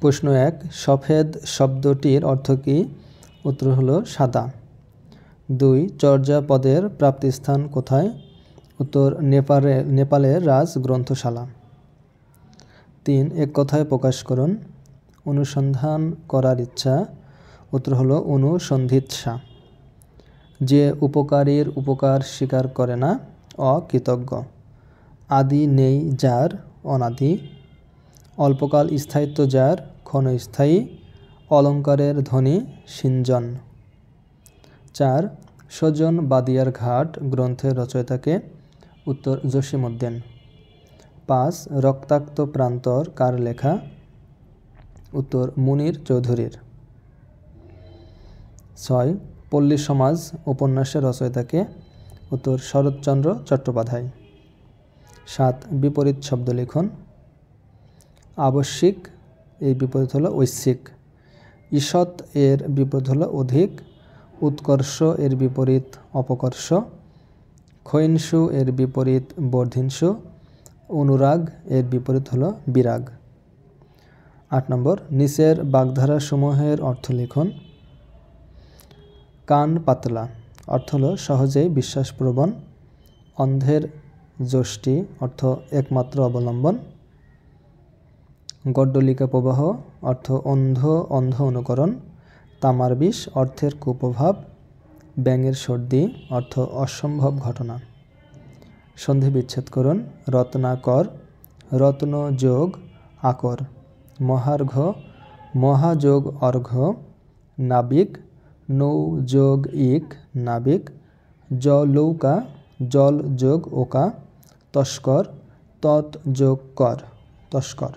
প্রশ্ন 1, সফেদ শব্দটির অর্থ কী? উত্তর হলো সাদা। 2, চর্যাপদের প্রাপ্তিস্থান কোথায়? উত্তর নেপালের রাজ গ্রন্থশালা। 3, এক কথায় প্রকাশ করুন। অনুসন্ধান করার ইচ্ছা। উত্তর হলো অনুসন্ধিৎসা। যে উপকারীর উপকার স্বীকার করে না, অকৃতজ্ঞ। আদি নেই যার, অনাদি। অল্পকাল স্থায়িত্ব যার, ক্ষণস্থায়ী। অলঙ্কারের ধ্বনি সিঞ্জন। 4, সজন বাদিয়ার ঘাট গ্রন্থের রচয়িতাকে? উত্তর জসীমউদ্দীন। 5, রক্তাক্ত প্রান্তর কার লেখা? উত্তর মুনির চৌধুরীর। 6, পল্লী সমাজ উপন্যাসের রচয়িতাকে? উত্তর শরৎচন্দ্র চট্টোপাধ্যায়। 7, বিপরীত শব্দ লিখুন। আবশ্যিক এর বিপরীত হলো ঐচ্ছিক। ঈষৎ এর বিপরীত হলো অধিক। উৎকর্ষ এর বিপরীত অপকর্ষ। ক্ষয়িষ্ণু এর বিপরীত বর্ধিষ্ণু। অনুরাগ এর বিপরীত হলো বিরাগ। 8 নম্বর, নিচের বাগধারাসমূহের অর্থ লিখুন। কান পাতলা অর্থ হলো সহজেই বিশ্বাসপ্রবণ। অন্ধের যষ্টি অর্থ একমাত্র অবলম্বন। গড্ডলিকা প্রবাহ অর্থ অন্ধ অনুকরণ। তামার বিষ অর্থের কুপ্রভাব। ব্যাঙের সর্দি অর্থ অসম্ভব ঘটনা। সন্ধি বিচ্ছেদ করুন। রত্নাকর, রত্ন যোগ আকর। মহার্ঘ, মহা যোগ অর্ঘ্য। নাবিক, নৌ যোগ ইক নাবিক। জলৌকা, জল যোগ ওকা। তস্কর, তৎ যোগ কর তস্কর।